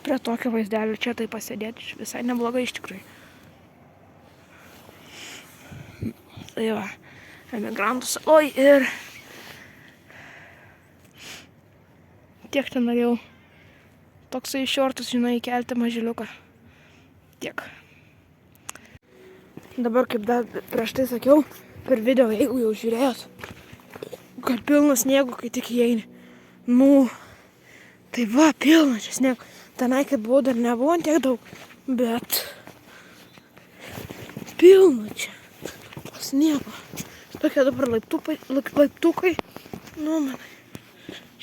Prie tokio vaizdelio čia tai pasėdėti visai neblogai iš tikrųjų. Tai va, emigrantus. Oi, ir tiek ten norėjau. Toksai šortus, žinai, kelti mažiliuką. Tiek. Dabar, kaip dar prieš tai sakiau, per video, jeigu jau žiūrėjot, kad pilnas sniego, kai tik įeini. Nu, tai va, pilna čia sniego. Tenai, kaip buvau, dar nebuvo tiek daug, bet pilna čia sniego. Tokie dabar laiptukai. Nu, man,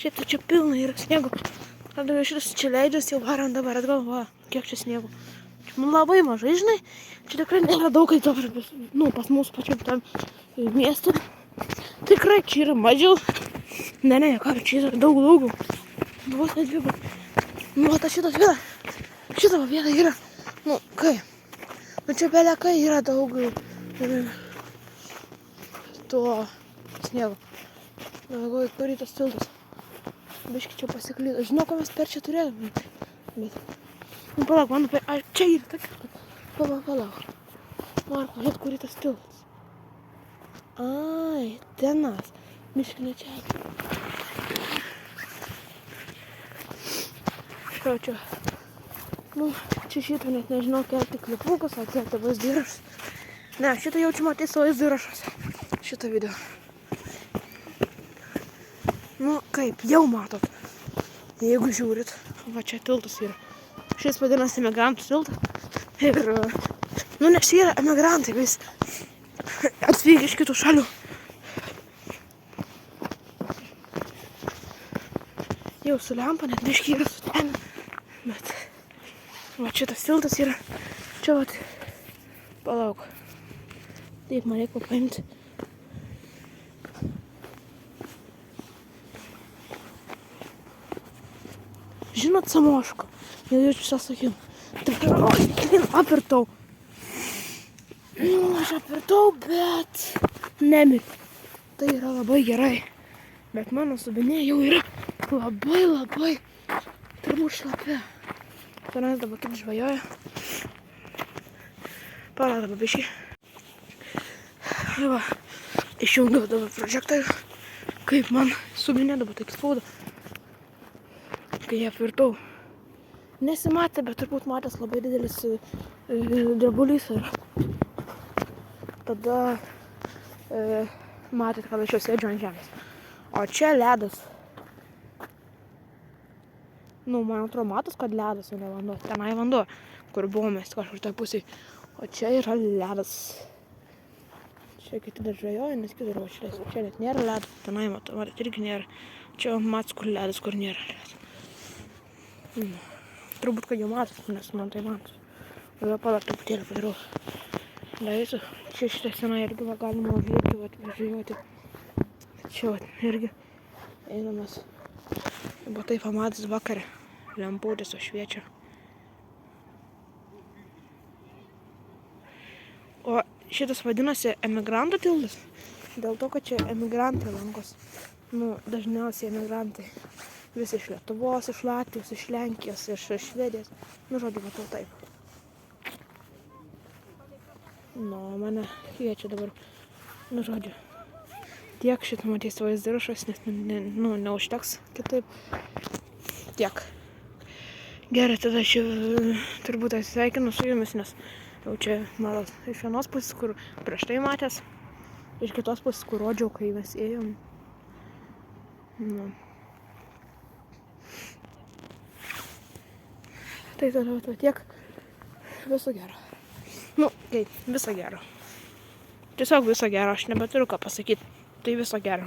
šitą čia pilna yra sniego. Kada šitas čia leidžiasi, jau varam dabar atgal, va, kiek čia sniego. Čia man labai mažai, žinai, čia tikrai nėra daug, kai dabar, nu, pas mūsų pačiam tam miestą. Tikrai čia yra mažiau. Ne, ką, čia yra daug. Vos net dvigubai. Nu, va, šitą vietą yra, nu, kai, nu, čia belekai yra daug to sniego. Galvoju, kur į tas tiltas. Biški čia pasiklydo. Žinau, ką mes per čia turėtume. Bet, nu, palauk, man, čia yra tokia. Palauk. Noriu pažiūrėti, kur į tas tiltas. Ai, tenas. Biški ne čia. Čia. Nu, čia šitą net nežinau, kelti klipukus, ar kelti vaizdo įrašus. Ne, šitą jaučiu matys vaizdo įrašuose. Šitą video. Nu, kaip, jau matot. Jeigu žiūrit, va čia tiltas yra. Šis vadinasi emigrantų tiltas. Ir, nu, nes yra emigrantai vis atvykę iš kitų šalių. Jau su lempa, net biški yra sutemę. Bet, va šitas tiltas yra. Čia, vat, palauk. Taip, man reikia paimti. Žinot, Samoško, jau jaučiu šią sakiau. Tikrai, apirtau. Nu, aš apirtau, bet nemiriu. Tai yra labai gerai. Bet mano subinė jau yra labai turbūt šlapia. Tenais dabar kaip žvajoja. Palauk dabar biškį. Va, išjungiau dabar prožektorių. Kaip man subinė dabar taip spauda. Kai ją apvirtau. Nesimatė, bet turbūt matęs labai didelis drebulys. Tada matėt, kad aš jau sėdžiu ant žemės. O čia ledas. Nu, man atrodo, matos, kad ledas, o ne vanduo. Tenai vanduo, kur buvome kažkur toj pusėj. O čia yra ledas. Čia kiti dar žvejoja, nes kitur va čia net nėra ledas. Tenai matot, irgi nėra. Čia matos, kur ledas, kur nėra ledas. Turbūt, kad jau matos, nes man tai matos. Dabar palauk truputėlį padarau. Leisiu. Čia šitą seną irgi va galima užlieti, va žvejoti. Čia va irgi einamas. Buvo taip pamatas vakarė. Lemputės šviečia. O šitas vadinasi emigrantų tiltas. Dėl to, kad čia emigrantai lankos. Nu, dažniausiai emigrantai. Visi iš Lietuvos, iš Latvijos, iš Lenkijos, iš Švedijos. Nu, žodžiu, matau taip. Nu, mane kviečia dabar. Nu, žodžiu. Tiek šitą matys vaizdo įrašas, nes neužteks kitaip. Tiek. Gerai, tada aš jau turbūt atsisveikinu su jumis, nes jau čia matot iš vienos pusės, kur prieš tai matęs, iš kitos pusės, kur rodžiau, kai mes ėjom. Nu. Tai tada tiek. Viso gero. Nu, kaip, viso gero. Tiesiog viso gero, aš nebeturiu ką pasakyti. Tai viso gero.